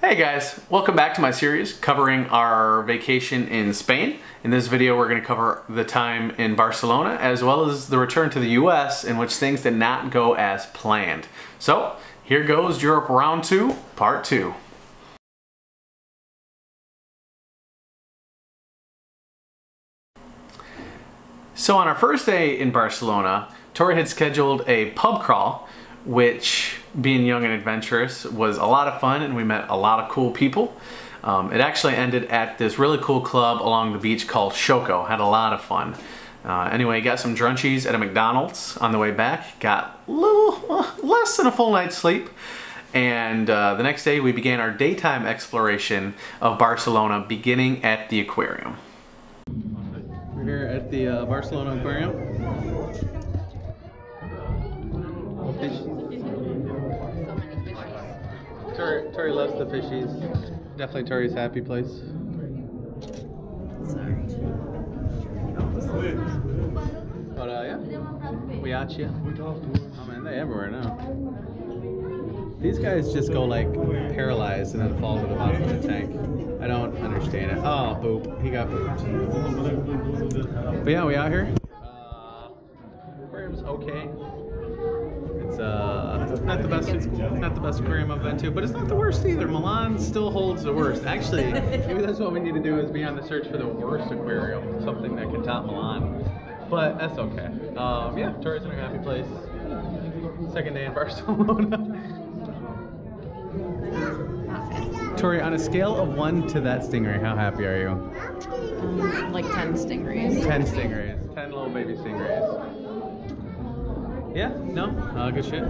Hey guys, welcome back to my series covering our vacation in Spain. In this video we're going to cover the time in Barcelona as well as the return to the US in which things did not go as planned. So here goes Europe Round 2, Part 2. So on our first day in Barcelona, Tori had scheduled a pub crawl, which, being young and adventurous, was a lot of fun and we met a lot of cool people. It actually ended at this really cool club along the beach called Shoko. Had a lot of fun. Anyway, got some drunchies at a McDonald's on the way back. Got a little less than a full night's sleep. And the next day we began our daytime exploration of Barcelona, beginning at the aquarium. We're here at the Barcelona Aquarium. Tori loves the fishies. Definitely Tori's happy place. Sorry. But yeah, we got you. Oh man, they everywhere now. These guys just go like paralyzed and then fall to the bottom of the tank. I don't understand it. Oh, boop. He got booped. But yeah, we out here. Aquarium's okay. It's not the best aquarium I've been to, but it's not the worst either. Milan still holds the worst. Actually, maybe that's what we need to do, is be on the search for the worst aquarium, something that can top Milan. But that's okay. Yeah, Tori's in a happy place. Second day in Barcelona. Tori, on a scale of 1 to that stingray, how happy are you? Like 10 stingrays. 10 stingrays. 10 little baby stingrays. Yeah? No? Good shit.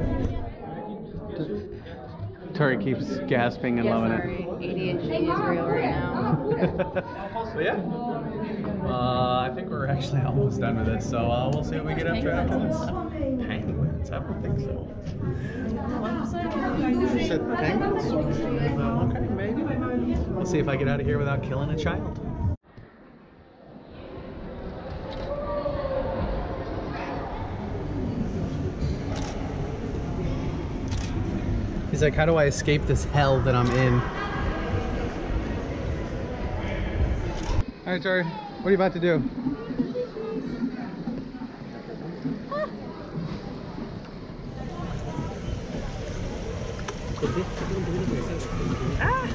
Tori keeps gasping and loving it. ADHD is real right now. So yeah. I think we're actually almost done with it, so we'll see what we get after this. Penguins? I don't think so. You said penguins? Okay, maybe. We'll see if I get out of here without killing a child. He's like, how do I escape this hell that I'm in? All right, Tori, what are you about to do? Ah!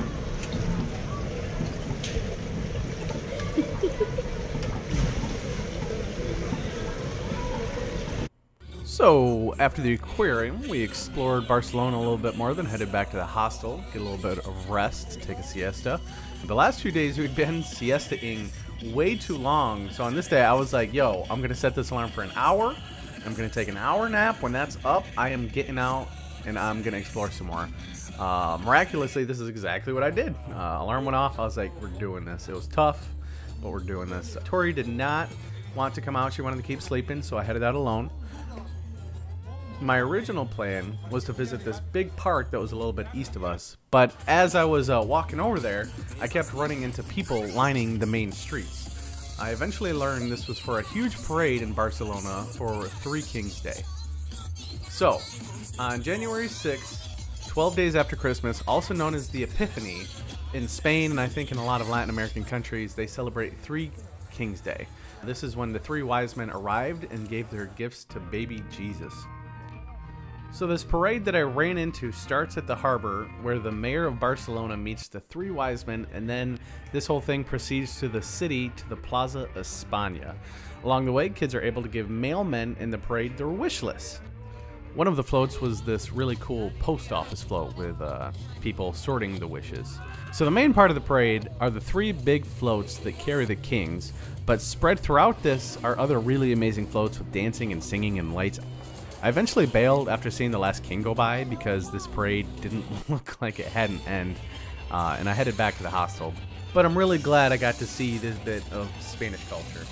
So, after the aquarium, we explored Barcelona a little bit more, then headed back to the hostel, get a little bit of rest, take a siesta. The last few days we've been siesta-ing way too long, so on this day I was like, yo, I'm going to set this alarm for an hour, I'm going to take an hour nap. When that's up, I am getting out and I'm going to explore some more. Miraculously, this is exactly what I did. Alarm went off, I was like, we're doing this. It was tough, but we're doing this. Tori did not want to come out, she wanted to keep sleeping, so I headed out alone. My original plan was to visit this big park that was a little bit east of us, but as I was walking over there, I kept running into people lining the main streets. I eventually learned this was for a huge parade in Barcelona for Three Kings Day. So, on January 6th, 12 days after Christmas, also known as the Epiphany, in Spain and I think in a lot of Latin American countries, they celebrate Three Kings Day. This is when the three wise men arrived and gave their gifts to baby Jesus. So this parade that I ran into starts at the harbor where the mayor of Barcelona meets the three wise men, and then this whole thing proceeds to the city, to the Plaza España. Along the way, kids are able to give male men in the parade their wish lists. One of the floats was this really cool post office float with people sorting the wishes. So the main part of the parade are the three big floats that carry the kings, but spread throughout this are other really amazing floats with dancing and singing and lights. I eventually bailed after seeing the last king go by because this parade didn't look like it had an end, and I headed back to the hostel. But I'm really glad I got to see this bit of Spanish culture.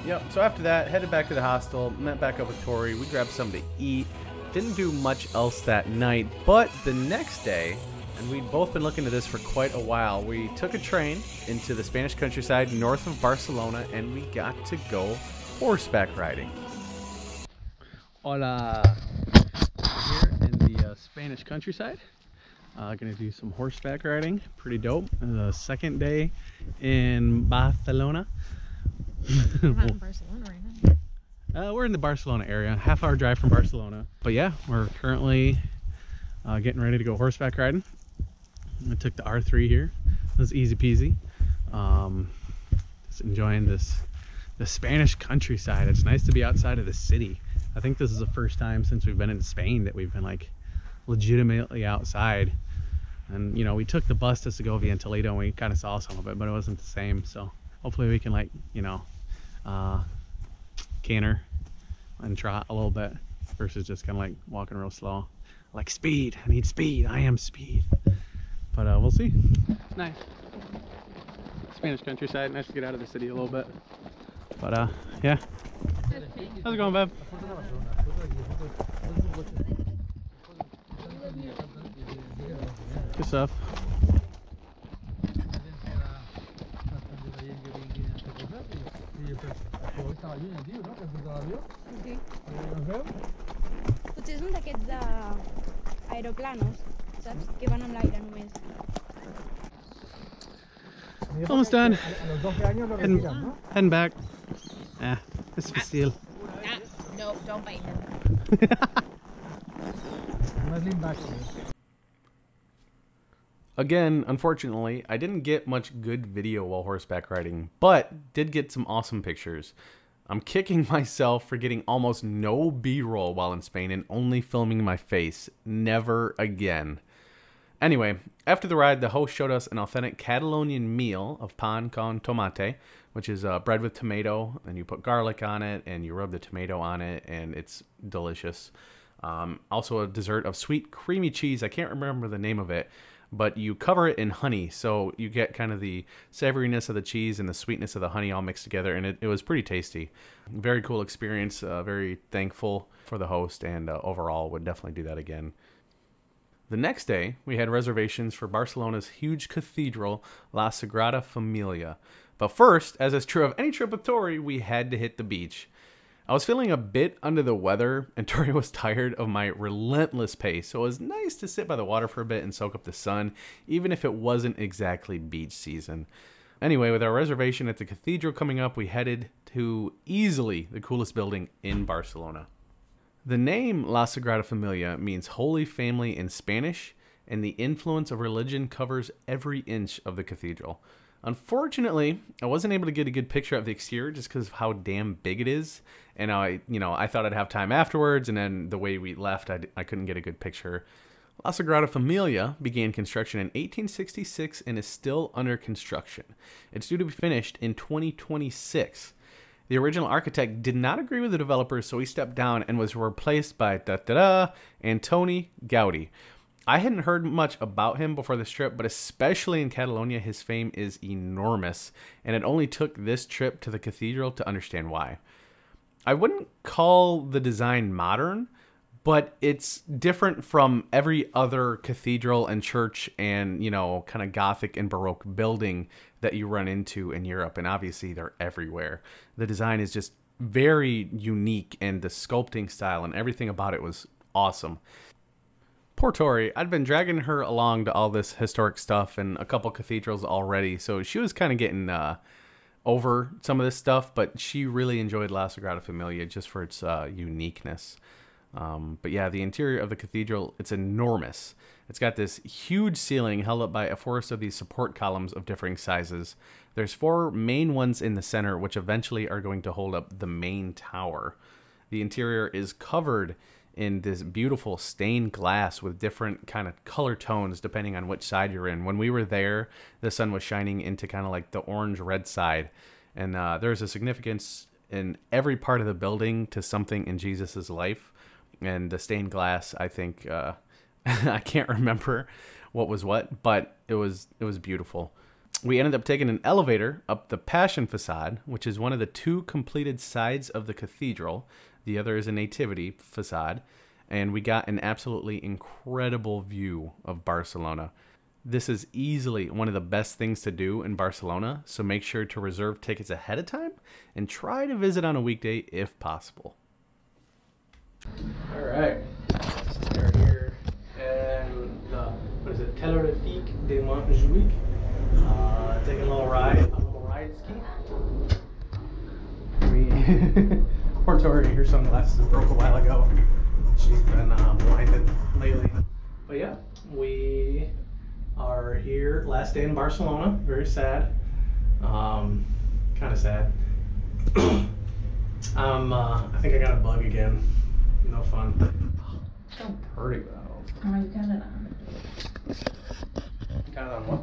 Yep, so after that, headed back to the hostel, met back up with Tori, we grabbed something to eat. Didn't do much else that night, but the next day, and we'd both been looking at this for quite a while, we took a train into the Spanish countryside north of Barcelona, and we got to go horseback riding. Hola! We're here in the Spanish countryside. Gonna do some horseback riding. Pretty dope. The second day in Barcelona. We're not in Barcelona right now. We're in the Barcelona area, half-hour drive from Barcelona. But yeah, we're currently getting ready to go horseback riding. I took the R3 here. It was easy peasy. Just enjoying the Spanish countryside. It's nice to be outside of the city. I think this is the first time since we've been in Spain that we've been like legitimately outside. And you know, we took the bus to Segovia and Toledo and we kind of saw some of it, but it wasn't the same. So hopefully we can, like, you know, canter and trot a little bit versus just kind of like walking real slow. Like speed, I need speed, I am speed. But we'll see. Nice. Spanish countryside, nice to get out of the city a little bit. But yeah. How's it going, Bev? Good stuff. Potser són d'aquests d'aeroplanos, saps? Que van amb l'aire només. Almost done. Heading back. Ah, it's facile. No, don't bite him. Again, unfortunately, I didn't get much good video while horseback riding, but did get some awesome pictures. I'm kicking myself for getting almost no B-roll while in Spain and only filming my face. Never again. Anyway, after the ride, the host showed us an authentic Catalonian meal of pan con tomate, which is bread with tomato, and you put garlic on it, and you rub the tomato on it, and it's delicious. Also a dessert of sweet creamy cheese. I can't remember the name of it, but you cover it in honey, so you get kind of the savoriness of the cheese and the sweetness of the honey all mixed together, and it was pretty tasty. Very cool experience, very thankful for the host, and overall would definitely do that again. The next day, we had reservations for Barcelona's huge cathedral, La Sagrada Familia. But first, as is true of any trip with Tori, we had to hit the beach. I was feeling a bit under the weather, and Tori was tired of my relentless pace, so it was nice to sit by the water for a bit and soak up the sun, even if it wasn't exactly beach season. Anyway, with our reservation at the cathedral coming up, we headed to easily the coolest building in Barcelona. The name La Sagrada Familia means Holy Family in Spanish, and the influence of religion covers every inch of the cathedral. Unfortunately, I wasn't able to get a good picture of the exterior just because of how damn big it is. And I thought I'd have time afterwards, and then the way we left, I couldn't get a good picture. La Sagrada Familia began construction in 1866 and is still under construction. It's due to be finished in 2026. The original architect did not agree with the developers, so he stepped down and was replaced by Antoni Gaudi. I hadn't heard much about him before this trip, but especially in Catalonia, his fame is enormous, and it only took this trip to the cathedral to understand why. I wouldn't call the design modern, but it's different from every other cathedral and church and, you know, kind of Gothic and Baroque building that you run into in Europe, and obviously they're everywhere. The design is just very unique, and the sculpting style and everything about it was awesome. Poor Tori, I'd been dragging her along to all this historic stuff and a couple cathedrals already, so she was kind of getting over some of this stuff, but she really enjoyed La Sagrada Familia just for its uniqueness. But yeah, the interior of the cathedral, it's enormous. It's got this huge ceiling held up by a forest of these support columns of differing sizes. There's 4 main ones in the center, which eventually are going to hold up the main tower. The interior is covered in this beautiful stained glass with different kind of color tones depending on which side you're in. When we were there, the sun was shining into kind of like the orange-red side. And there's a significance in every part of the building to something in Jesus's life. And the stained glass, I think, I can't remember what was what, but it was beautiful. We ended up taking an elevator up the Passion facade, which is one of the 2 completed sides of the cathedral. The other is a Nativity facade, and we got an absolutely incredible view of Barcelona. This is easily one of the best things to do in Barcelona, so make sure to reserve tickets ahead of time and try to visit on a weekday if possible. All right, we're here, and what is it, Telerifique de Montjuic. Taking a little ride ski. Poor Tori, her sunglasses broke a while ago. She's been blinded lately. But yeah, we are here. Last day in Barcelona. Very sad. Kind of sad. I think I got a bug again. No fun. So pretty though. Oh, you got it on. Got it on what?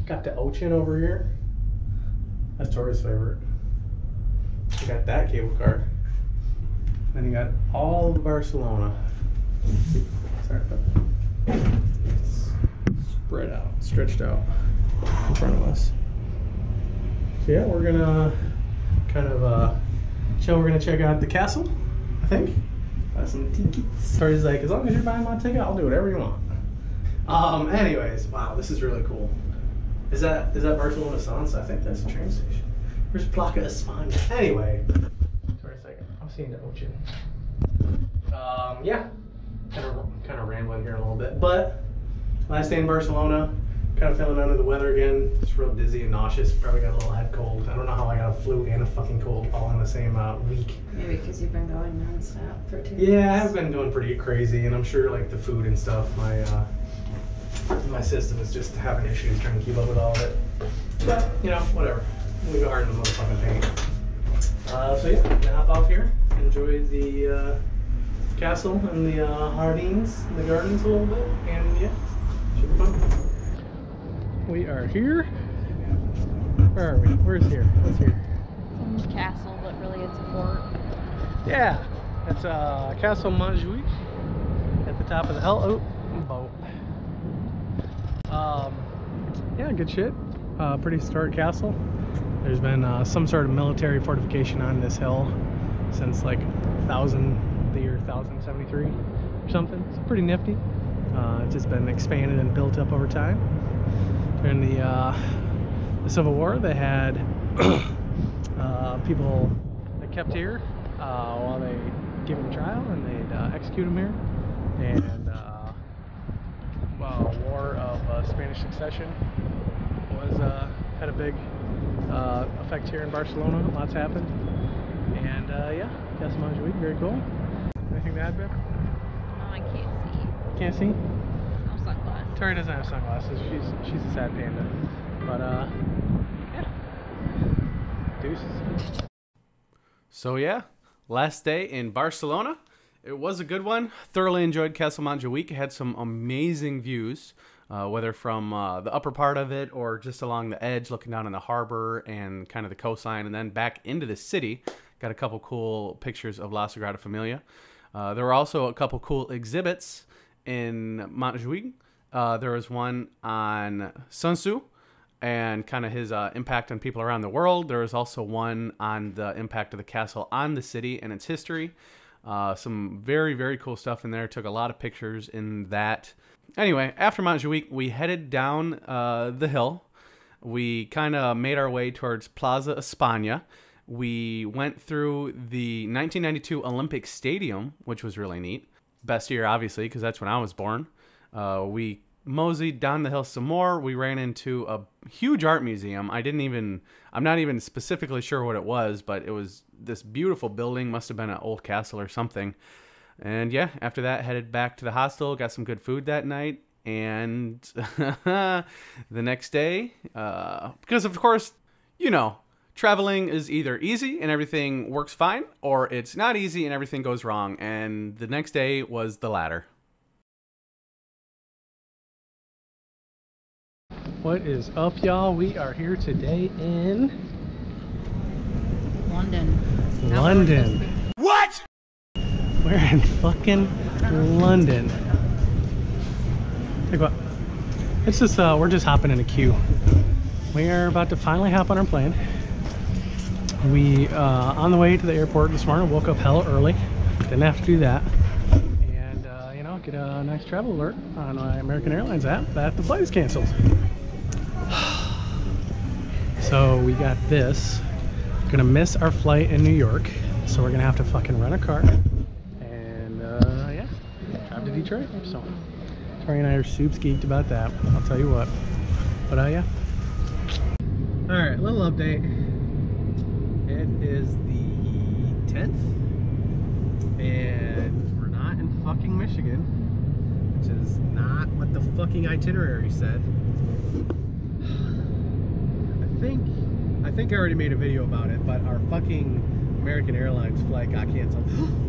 Got the Ochin over here. That's Tori's favorite. You got that cable car. Then you got all of Barcelona. Sorry about that. Spread out, stretched out in front of us. So yeah, we're gonna kind of chill. We're gonna check out the castle, I think. Buy some tickets. Tori's like, as long as you're buying my ticket, I'll do whatever you want. Anyways, wow, this is really cool. Is that Barcelona Sans? I think that's a train station. Where's Placa España? Anyway, Tori's like, I'm seeing the Ochin. Yeah, kind of rambling here a little bit, but last day in Barcelona. Kind of feeling under the weather again. Just real dizzy and nauseous. Probably got a little head cold. I don't know how I got a flu and a fucking cold all in the same week. Maybe because you've been going non-stop for 2 Yeah, weeks. I have been going pretty crazy, and I'm sure like the food and stuff, my system is just having issues trying to keep up with all of it. But you know, whatever. We go hard in the motherfucking paint. So yeah, I'm gonna hop off here, enjoy the castle and the jardins, the gardens a little bit, and yeah, should be fun. We are here. Where are we? Where's here? What's here? Some castle, but really it's a fort. Yeah, it's Castle Montjuic at the top of the hill. Oh, boat. Yeah, good shit. Pretty historic castle. There's been some sort of military fortification on this hill since like the year 1073 or something. It's pretty nifty. It's just been expanded and built up over time. During the Civil War, they had people that kept here while they give them trial, and they'd execute them here. And War of Spanish Succession had a big effect here in Barcelona. Lots happened, and yeah, Castle Montjuic, very cool. Anything to add, Bip? No, I can't see. Can't see. No sunglasses. Tori doesn't have sunglasses. She's a sad panda. But yeah. Deuces. So yeah, last day in Barcelona. It was a good one. Thoroughly enjoyed Castle Montjuic. It had some amazing views, whether from the upper part of it or just along the edge, looking down on the harbor and kind of the coastline, and then back into the city. Got a couple cool pictures of La Sagrada Familia. There were also a couple cool exhibits in Montjuic. There was one on Sun Tzu and kind of his impact on people around the world. There was also one on the impact of the castle on the city and its history. Some very, very cool stuff in there. Took a lot of pictures in that. Anyway, after Montjuic, we headed down the hill. We kind of made our way towards Plaza España. We went through the 1992 Olympic Stadium, which was really neat. Best year, obviously, because that's when I was born. We moseyed down the hill some more. We ran into a huge art museum. I'm not even specifically sure what it was, but it was this beautiful building. Must have been an old castle or something. And yeah, after that, headed back to the hostel, got some good food that night. And the next day, because of course, you know, traveling is either easy and everything works fine, or it's not easy and everything goes wrong. And the next day was the latter. What is up, y'all? We are here today in London. London. What? We're in fucking London. Like what? It's just we're just hopping in a queue. We are about to finally hop on our plane. We on the way to the airport this morning, woke up hella early. Didn't have to do that. And you know, get a nice travel alert on my American Airlines app that the flight is canceled. So we got this. Gonna miss our flight in New York, so we're gonna have to fucking rent a car and yeah, drive to Detroit. So it's Tori and I are soups geeked about that. I'll tell you what. But yeah. Alright, little update. It is the 10th. And we're not in fucking Michigan. Which is not what the fucking itinerary said. I think I already made a video about it, but our fucking American Airlines flight got canceled.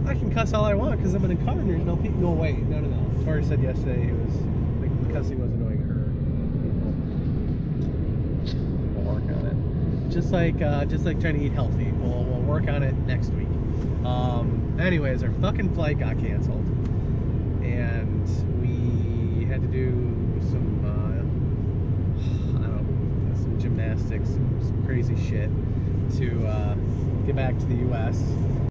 I can cuss all I want because I'm in a car and there's no people. No, wait, no. Tori said yesterday it was like cussing was annoying her. We'll work on it. Just like trying to eat healthy. We'll work on it next week. Anyways, our fucking flight got canceled, and we had to do some some gymnastics, some crazy shit to get back to the U.S.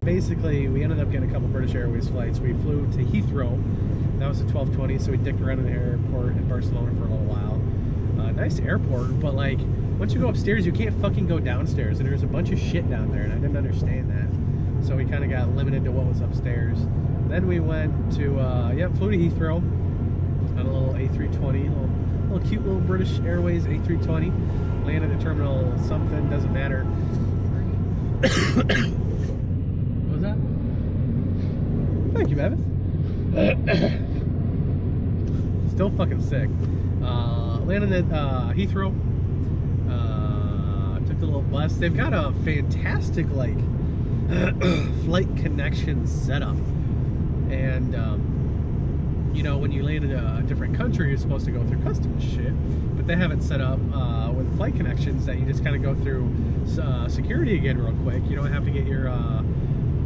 Basically, we ended up getting a couple British Airways flights. We flew to Heathrow. That was at 12:20, so we dicked around in the airport in Barcelona for a little while. Nice airport, but like once you go upstairs, you can't fucking go downstairs, and there's a bunch of shit down there, and I didn't understand that. So we kind of got limited to what was upstairs. Then we went to flew to Heathrow on a little A320, little cute little British Airways A320. Landed at terminal something, doesn't matter. What was that? Thank you, Bevis. Still fucking sick. Landed at Heathrow. Took the little bus. They've got a fantastic like flight connection setup, and you know, when you land in a different country, you're supposed to go through customs shit, but they have it set up with flight connections that you just kind of go through security again real quick. You don't have to get your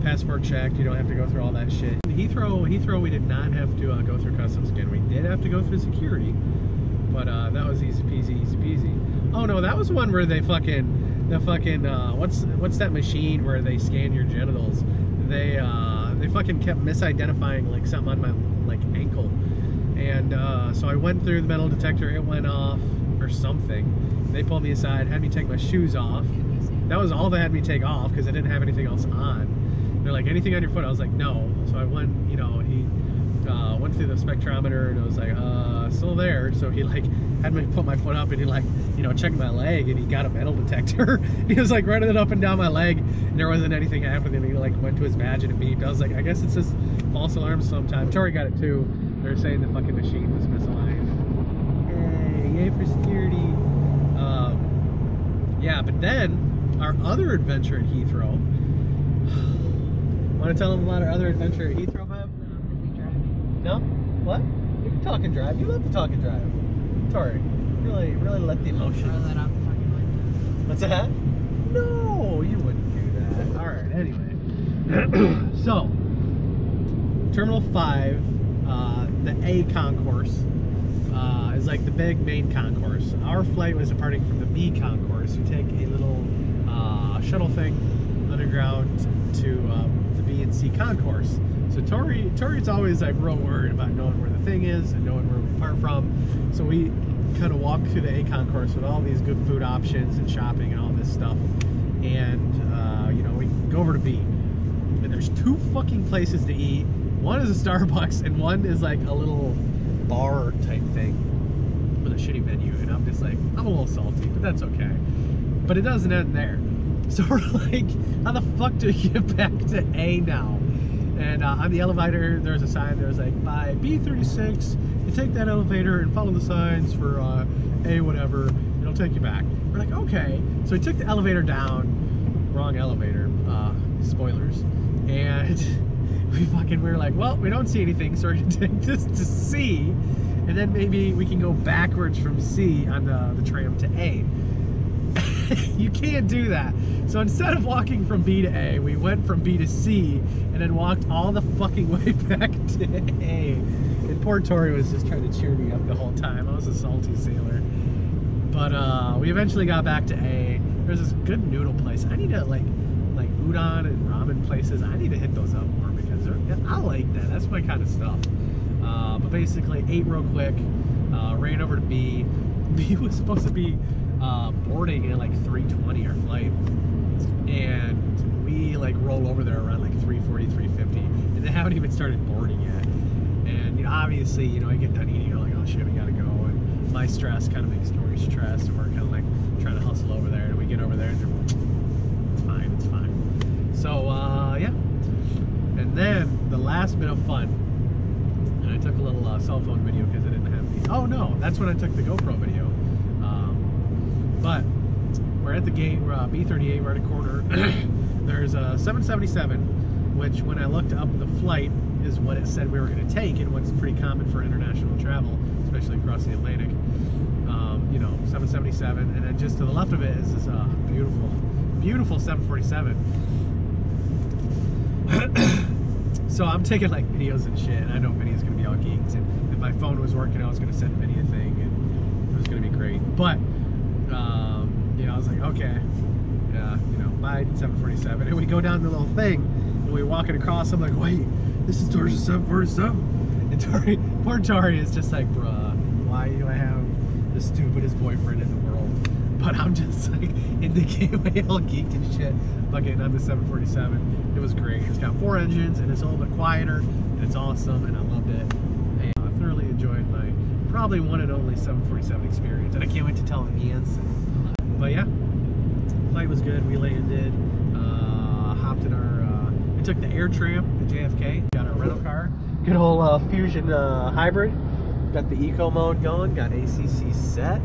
passport checked. You don't have to go through all that shit. In Heathrow, we did not have to go through customs again. We did have to go through security, but that was easy peasy, easy peasy. Oh no, that was one where they what's that machine where they scan your genitals? They fucking kept misidentifying like something on my like ankle, and so I went through the metal detector. It went off or something. They pulled me aside, had me take my shoes off. That was all they had me take off because I didn't have anything else on. They're like, anything on your foot? I was like, no. So I went, you know, he went through the spectrometer and it was like, still there. So he like had me put my foot up and he like, you know, checked my leg and he got a metal detector. He was like running it up and down my leg and there wasn't anything happening. He like went to his badge and it beeped. I was like, I guess it's just false alarms sometimes. Tori got it too. They're saying the fucking machine was misaligned. Yay for security. Yeah, but then our other adventure at Heathrow. Want to tell them about our other adventure at Heathrow, Bob? No? What? You can talk and drive. You love to talk and drive. Tori, really let the emotions. Throw that out the fucking window. What's that? No, you wouldn't do that. Alright, anyway. So, Terminal 5, the A concourse, is like the big main concourse. Our flight was departing from the B concourse. We take a little shuttle thing underground to the B and C concourse. So Tori's always like real worried about knowing where the thing is and knowing where we depart from. So we kind of walk through the A concourse with all these good food options and shopping and all this stuff. And you know, we go over to B. And there's two fucking places to eat. One is a Starbucks and one is like a little bar type thing with a shitty menu. And I'm just like, I'm a little salty, but that's okay. But it doesn't end there. So we're like, how the fuck do we get back to A now? And on the elevator, there's a sign. There's like, by B36, you take that elevator and follow the signs for A whatever. It'll take you back. We're like, okay. So we took the elevator down. Wrong elevator. Spoilers. And we were like, well, we don't see anything, so we're gonna take this to C, and then maybe we can go backwards from C on the tram to A. You can't do that. So instead of walking from B to A, we went from B to C and then walked all the fucking way back to A. And poor Tori was just trying to cheer me up the whole time. I was a salty sailor. But we eventually got back to A. There's this good noodle place. I need to like udon and ramen places. I need to hit those up more because I like that. That's my kind of stuff. But basically ate real quick, ran over to B. B was supposed to be boarding at like 3:20 our flight, and we like roll over there around like 3:40, 3:50, and they haven't even started boarding yet. And you know, obviously, you know, I get done eating, I'm like, my stress kind of makes Tori's stress, and we're kind of like trying to hustle over there. And we get over there, and it's fine, it's fine. So yeah, and then the last bit of fun, and I took a little cell phone video because I didn't have the. Oh no, that's when I took the GoPro video. But we're at the gate, we're B38, we're at a corner. There's a 777, which when I looked up the flight is what it said we were going to take, and what's pretty common for international travel, especially across the Atlantic. You know, 777, and then just to the left of it is this beautiful, beautiful 747. So I'm taking like videos and shit, and I know video's going to be all geeked, and if my phone was working, I was going to send a video thing, and it was going to be great. But you know, I was like, okay, yeah, you know, bye 747. And we go down the little thing, and we're walking across. I'm like, wait, this is towards the 747. And Tori, poor Tori is just like, bruh, why do I have the stupidest boyfriend in the world? But I'm just like in the gateway, all geeked and shit, fucking on the 747. It was great. It's got 4 engines, and it's a little bit quieter, and it's awesome, and I loved it. And I thoroughly enjoyed my probably one and only 747 experience, and I can't wait to tell Ian's. But yeah, flight was good. We landed, hopped in our, we took the air tram to JFK, got our rental car, good old Fusion hybrid, got the eco mode going, got ACC set.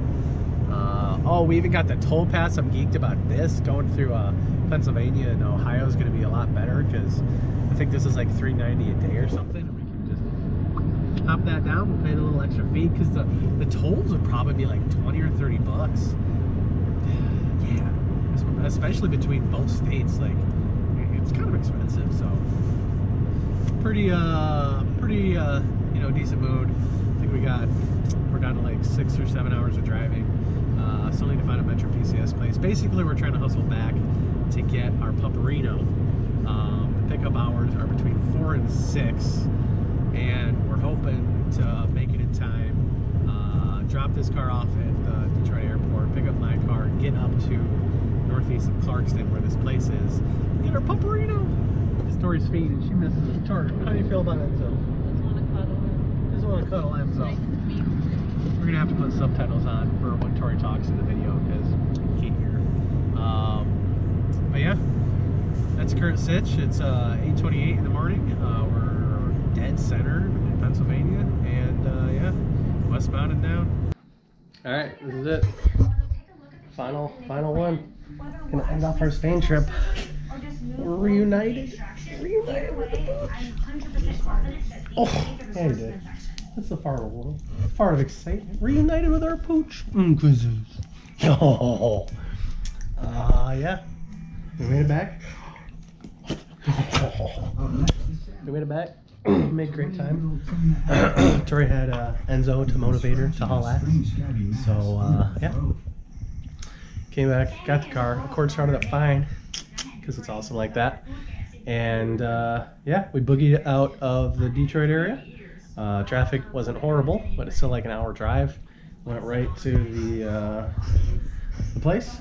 Oh, we even got the toll pass. I'm geeked about this. Going through Pennsylvania and Ohio is going to be a lot better, because I think this is like $3.90 a day or something. We can just hop that down. We'll pay a little extra fee, because the tolls would probably be like 20 or 30 bucks. Yeah, especially between both states. Like, it's kind of expensive. So pretty you know, decent mood. I think we're down to like 6 or 7 hours of driving. Still need to find a Metro PCS place. Basically, we're trying to hustle back to get our Pumperino. The pickup hours are between 4 and 6, and we're hoping to make it in time. Drop this car off at the Detroit airport, pick up my car, get up to northeast of Clarkston, where this place is, get our Pumperino. Tori's feet, and she misses it. Tori, how do you feel about Enzo? Just want to cuddle him. Just want to cuddle Enzo. Nice to meet you. We're gonna have to put subtitles on for when Tori talks in the video, because you can't hear. But yeah, that's current sitch. It's 8:28 in the morning. We're dead center in Pennsylvania, and yeah, westbound and down. All right, this is it. Final one. Gonna end off our Spain trip. We're reunited with the pooch. Oh, yeah, you did. That's the part of excitement. Reunited with our pooch. Oh, yeah. We made it back. We made it back. Made great time. Tori had Enzo to motivate her to haul ass. So, yeah. Came back, got the car. The cord started up fine, because it's awesome like that. And yeah, we boogied out of the Detroit area. Traffic wasn't horrible, but it's still like an hour drive. Went right to the place.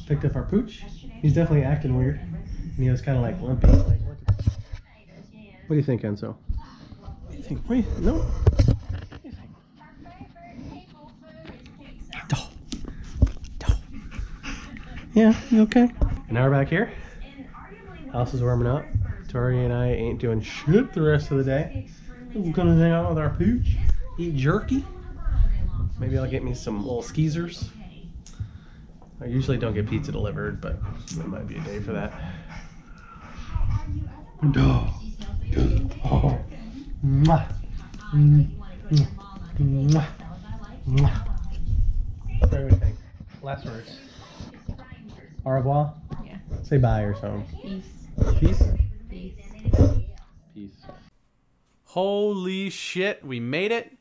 Picked up our pooch. He's definitely acting weird. And he was kind of like limping. Like, what do you think, Enzo? What do you think? No. What do you think? Yeah, you okay? And now we're back here. House is warming up. Tori and I ain't doing shit the rest of the day. We're gonna hang out with our pooch, eat jerky. Maybe I'll get me some little skeezers. I usually don't get pizza delivered, but it might be a day for that. Oh. Mwah. Mwah. Mwah. What do you think? Last words. Au revoir? Yeah. Say bye or something. Peace. Peace? Peace. Peace. Holy shit, we made it.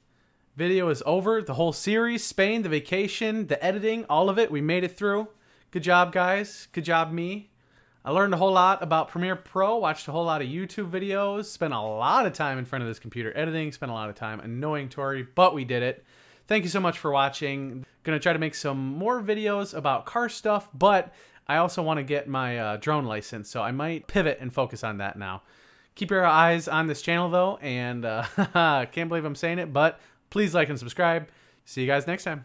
Video is over. The whole series, Spain, the vacation, the editing, all of it, we made it through. Good job, guys. Good job, me. I learned a whole lot about Premiere Pro, watched a whole lot of YouTube videos, spent a lot of time in front of this computer editing, spent a lot of time annoying Tori, but we did it. Thank you so much for watching. Gonna try to make some more videos about car stuff, but I also want to get my drone license, so I might pivot and focus on that now. Keep your eyes on this channel, though, and can't believe I'm saying it, but please like and subscribe. See you guys next time.